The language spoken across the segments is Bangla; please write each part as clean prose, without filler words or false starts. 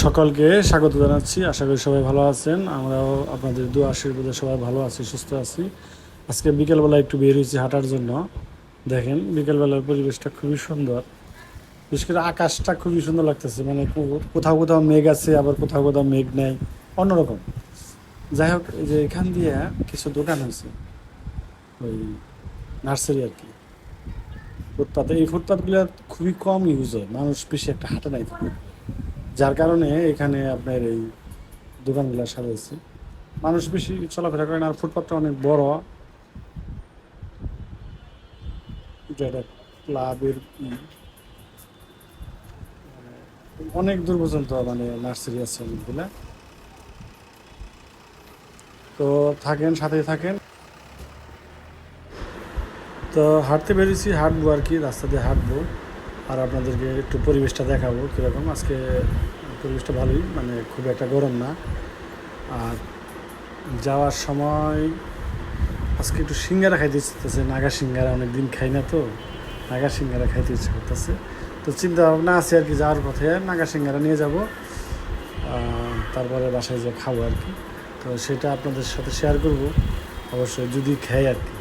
সকলকে স্বাগত জানাচ্ছি। আশা করি সবাই ভালো আছেন। আমরাও আপনাদের দোয়া আশীর্বাদে সবাই ভালো আছি, সুস্থ আছি। আজকে বিকেলবেলা একটু বের হয়েছি হাঁটার জন্য। দেখেন বিকেলবেলার পরিবেশটা খুবই সুন্দর, বিশেষ করে আকাশটা খুবই সুন্দর লাগতেছে। মানে কোথাও কোথাও মেঘ আছে, আবার কোথাও কোথাও মেঘ নেই, অন্যরকম। যাই হোক, এই যে এখান দিয়ে কিছু দোকান হয়েছে, ওই নার্সারি আর কি, ফুটপাতে। এই ফুটপাতগুলো খুবই কম ইউজ হয়, মানুষ বেশি একটা হাঁটে নাই, যার কারণে এখানে আপনার এই দোকানগুলো সাজাইছে। মানুষ বেশি চলাফেরা করে না, আর ফুটপাথটা অনেক বড়। এটা একটা ক্লাবের অনেক দূর পর্যন্ত মানে নার্সারি আছে অনেকগুলা। তো থাকেন, সাথেই থাকেন। তো হাঁটতে বেরিয়েছি, হাঁটবো আর কি, রাস্তা দিয়ে হাঁটবো আর আপনাদেরকে একটু পরিবেশটা দেখাবো কীরকম। আজকে পরিবেশটা ভালোই, মানে খুব একটা গরম না। আর যাওয়ার সময় আজকে একটু সিঙ্গারা খাইতে ইচ্ছে করতেছে, নাগা সিঙ্গারা, অনেকদিন খাই না তো, নাগা সিঙ্গারা খাইতে ইচ্ছে করতেছে। তো চিন্তা ভাবনা আছে আর কি, যাওয়ার পথে নাগা সিঙ্গারা নিয়ে যাব, তারপরে বাসায় যেয়ে খাবো আর কি। তো সেটা আপনাদের সাথে শেয়ার করব অবশ্যই, যদি খাই আর কি।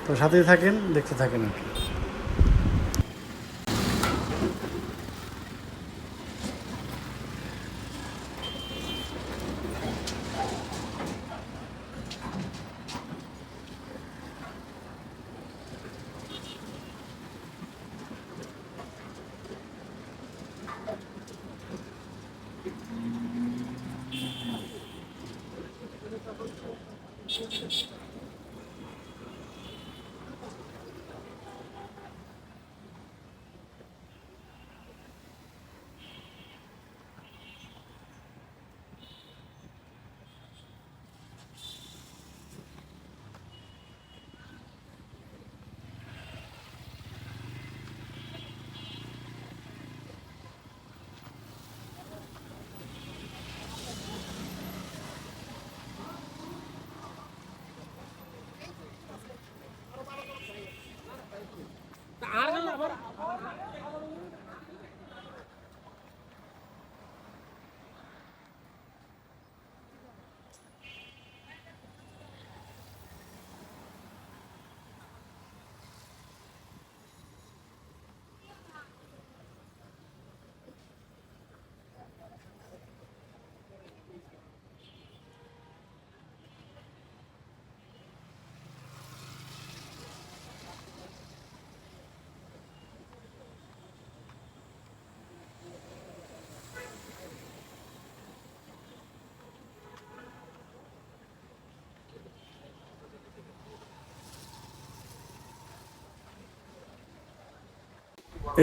তো সাথেই থাকেন, দেখতে থাকেন আর কি।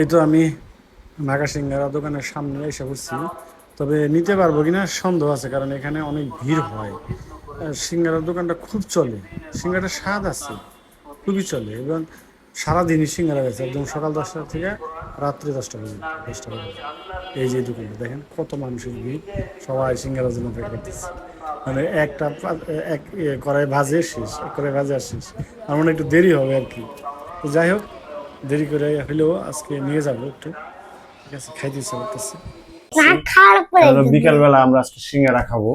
এই তো আমি নাগা সিঙ্গারা দোকানের সামনে এসে পড়ছি। তবে নিতে পারবো কিনা সন্দেহ আছে, কারণ এখানে অনেক ভিড় হয়। সিঙ্গারার দোকানটা খুব চলে, সিঙ্গারার স্বাদ আছে, খুবই চলে, এবং সারাদিনই সিঙ্গারা গেছে, একদম সকাল 10টা থেকে রাত্রি 10টা পর্যন্ত, 10টা পর্যন্ত। এই যে দোকানটা দেখেন, কত মানুষের ভিড়, সবাই সিঙ্গারার জন্য অপেক্ষা করতেছে। মানে একটা এক কড়াই ভাজে শেষ, এক কড়াই ভাজে আর শেষ। আমার মনে হয় একটু দেরি হবে আর কি। তো যাই হোক, দেরি করে হলেও আজকে নিয়ে যাবো একটু, ঠিক আছে, খাইতে ইচ্ছা করতেছে। বিকালবেলা আমরা আজকে সিঙ্গারা খাবো।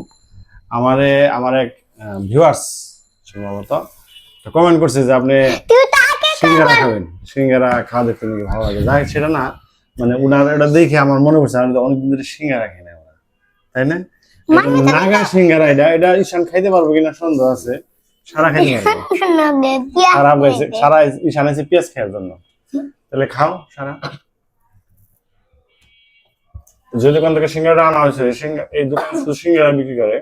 আমার এক ভিউয়ার্স সম্ভবত কমেন্ট করছে যে আপনি সিঙ্গারা খাবেন, সিঙ্গারা খাওয়া দেখতে নাকি ভালো লাগে। যাই সেটা না, মানে উনার এটা দেখে আমার মনে পড়ছে আমি তো অনেকদিন ধরে সিঙ্গারা খাই না আমরা, তাই না? নাগা সিঙ্গারা, এটা এটা ঈশান খাইতে পারবো কিনা সন্দেহ আছে। সারা খাইতে পারবো, সারা হয়েছে, সারা ঈশান আছে পেঁয়াজ খাওয়ার জন্য। তাহলে খাও সারা। যে দোকান থেকে সিঙ্গারা আনা হয়েছে, এই দোকান শুধু সিঙ্গারা বিক্রি করে।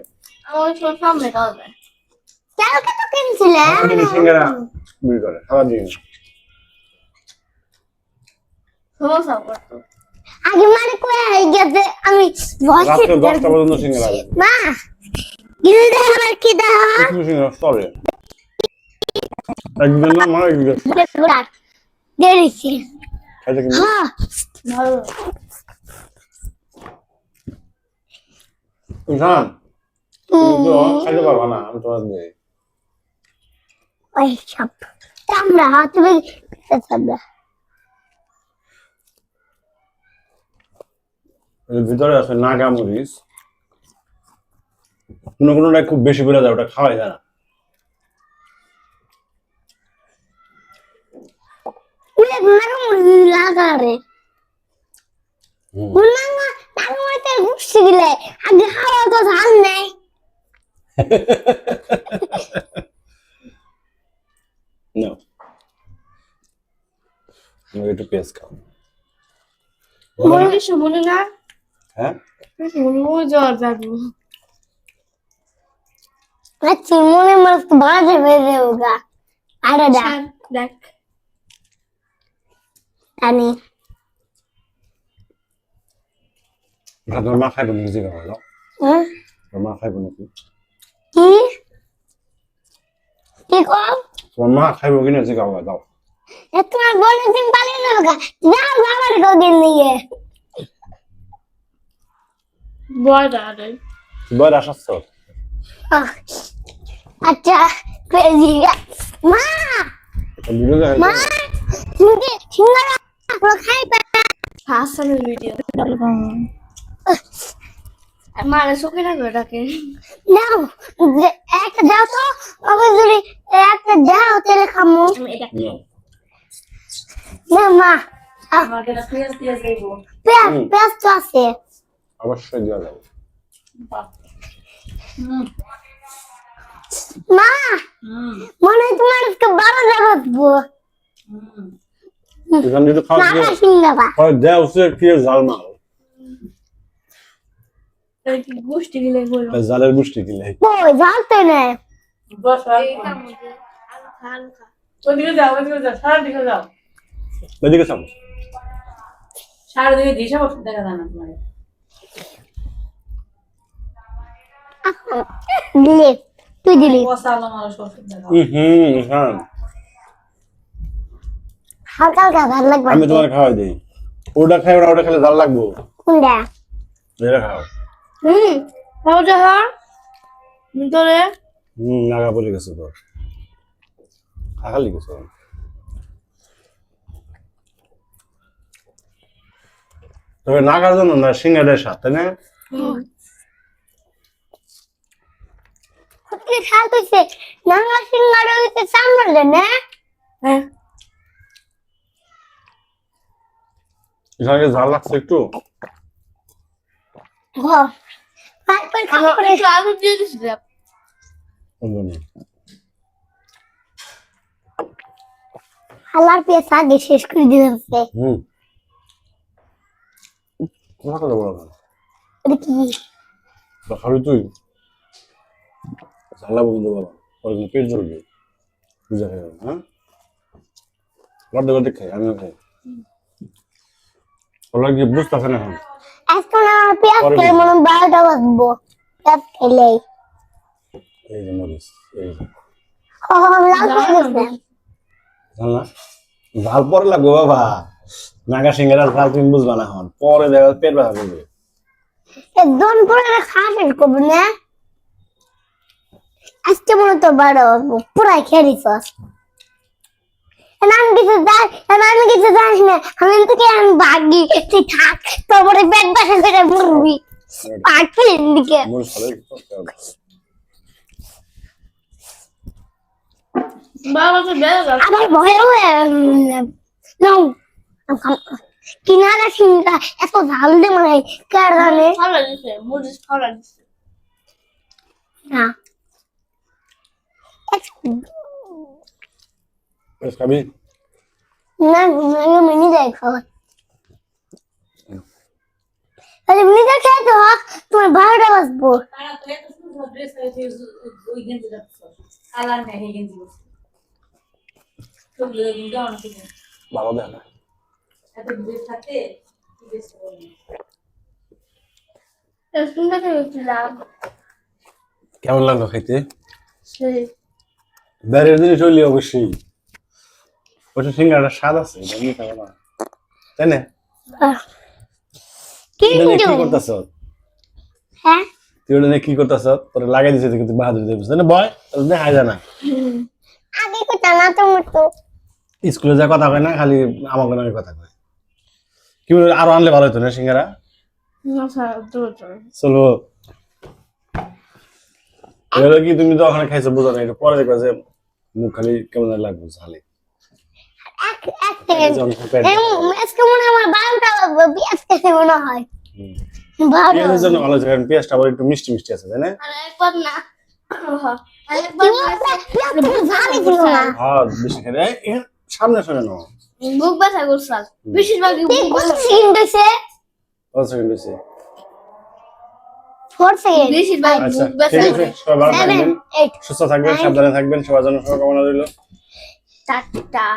সিঙ্গারা বিক্রি করে খাবার দিন। আগে মানে কই গেছে আমি রাতে 10টা পর্যন্ত সিঙ্গারা মা গিল দে আমার কি দাও কিছু সিঙ্গারা চলে একদিন না, আমার একদিন দেরিছি খাইতে কিন্তু হ্যাঁ ভালো ঈশান তুমি তো খাইতে পারবা না, আমি তোমার দিই। ওই সব আমরা হাতে চামড়া এর ভিতরে আছে নাগা মরিচ, কোনোটা খুব বেশি করে দেয়, ওটা খাওয়াই যায় না। উলে লাগারে হুম। উলাঙ্গা তারমতে গুছি গিলে আগে খাওয়া তো ধান নাই No. আমি একটু পেঁয়াজ খাও। মনে কিছু মনে না হ্যাঁ মনে জ্বর যাবো আচ্ছা মনে মনে তো বাজে বেজে হোগা আরে দা দেখ জানি তোমার মা খাইব নাকি জিগা হলো? হুম তোমার মা খাইব নাকি? কি কি কম তোমার মা খাইব কিনা জিগা হলো দাও। তোমার বোনের দিন পালিয়ে যাবে গা যাও বাবার কোদিন নিয়ে বয় দাঁড়াই বয় আসাচ্ছ? আচ্ছা ক্রেজি মা ভিডিও দেখাই মা তুমি সিঙ্গারা খাইবে হাসানের ভিডিও মারে চোখে না করে ডাকে নাও একটা দাও তো আবার যদি একটা দাও তাহলে খামু এটা না মা আমাকে না পেঁয়াজ দিয়ে দেবো পেঁয়াজ তো আছে অবশ্যই দেওয়া যাবে। মা মনে হয় তোমার আজকে 12 বাজবো এখানে যদি খাওয়া না দিয়ে সিঙ্গারা হয় দেও সে কি জাল মাল, কি গোষ্ঠী গিলে বলো জালের বুষ্টি কিলে। ওই জানতে নেই বস হালকা ওদিকে যাও ওদিকে যাও সারা দিকে যাও এদিকে চাপ। সারা দিকে দিশা বসে দেখা যায় না তোমার দিলি তুই দিলি বসালো মানুষ ওষুধ দেখা হ্যাঁ হালকা হালকা ভালো লাগবে আমি তোমার খাওয়াই দিই, ওটা খাই ওটা খেলে জাল লাগবো, কোনটা এটা খাও। তাও দেখা তোরে নাগা পড়ে গেছে তোর খালি গেছে। তবে নাগার জন্য না সিঙ্গারের স্বাদ, তাই না? কি খাল কইছে নাঙ্গা সিঙ্গারা হইতে সামনে দে না হ্যাঁ এখানে ঝাল লাগছে একটু। হ তারপর খাবো আমার একটু আলু দিয়ে দিছিলাম হালার পেঁয়াজ আগে শেষ করে দিয়েছে তোমার কথা বলো না, এটা কি খাবি তুই ঝালা বলতে বাবা, পরে কিন্তু পেট জ্বলবে, বুঝা খাই। হ্যাঁ অর্ধেক অর্ধেক খাই, আমিও খাই। ওরা কি বুঝতেছে না এখন? আজকে না পেঁয়াজ পরে খেলে মনে হয় 12টা বাজবো পেঁয়াজ খেলেই এই যে মরিচ, এই যে লাল হয়ে গেছে জাল না, ঝাল পরে লাগবে বাবা, নাগা সিঙ্গারার ঝাল তুমি বুঝবা না এখন, পরে দেখা পেট ব্যথা করবে। একদম পুরো খাওয়া শেষ করবো না আজকে মনে তো 12টা বাজবো পুরাই খেয়ে দিছস আমি কিছু জানিস না আমি তোকে আমি ভাগি তুই থাক তারপরে পেট ব্যথা করে মরবি পাখি দিকে মরিচ ভালোই বাবাকে বেড়ে আবার ভয় হয়ে নাও কিনারা সিঙ্গা এত ঝাল দে মানে কার জানে ভালো দিছে মরিচ ভালো দিছে না খাবি। না মিনি দেখো আরে মিনি দেখে তো তোমার 12টা বাজবো তারা তো এত সুন্দর ড্রেস আছে ওই গেঞ্জি রাখছ কালার নেই এই গেঞ্জি বসে চুগলে গেঞ্জি অনেক কিছু ভালো দেয় না, এত ড্রেস থাকে কি ড্রেস করবে সুন্দর খেয়েছিলাম কেমন লাগলো খাইতে? সেই বাইরের জিনিস হইলে অবশ্যই ওটা সিঙ্গারার স্বাদ আছে, এটা নিয়ে খাবো না, তাই না? এটা নিয়ে কি করতেছ হ্যাঁ তুই, ওটা নিয়ে কি করতেছ? তোরা লাগাই দিছে কিন্তু বাহাদুর দেবে না বয়, তোর দেখাই যায় না। আগে কথা না তোমার তো স্কুলে যা কথা কয় না, খালি আমাকে নামে কথা কয়। কি বলে আরো আনলে ভালো হতো না সিঙ্গারা? না স্যার দূর চলো এগুলো কি তুমি তো ওখানে খাইছো বুঝো না, এটা পরে দেখবা যে মুখ খালি কেমন জানি লাগবে ঝালে। এক সেকেন্ড আজকে মনে হয় আমার 12টা পেঁয়াজ খেতে মনে হয় হুম। 12টা পেঁয়াজের জন্য ভালো আছে, কারণ পেঁয়াজটা আবার একটু মিষ্টি মিষ্টি আছে, তাই না? আর একবার না আরেকবার জানি ছিল না হ্যাঁ বেশি খেলে সামনে সরে নাও। বুক ব্যথা করছাল বেশিরভাগই তুই বুক কত সেকেন্ড হইছে কত সেকেন্ড হয়েছে? 4 সেকেন্ড বেশিরভাগ আচ্ছা বুক ব্যথা ঠিক আছে, সবাই ভালো 7 থাকবেন, 8 সুস্থ থাকবেন, সাবধানে থাকবেন, সবার জন্য শুভকামনা রইল। টাটা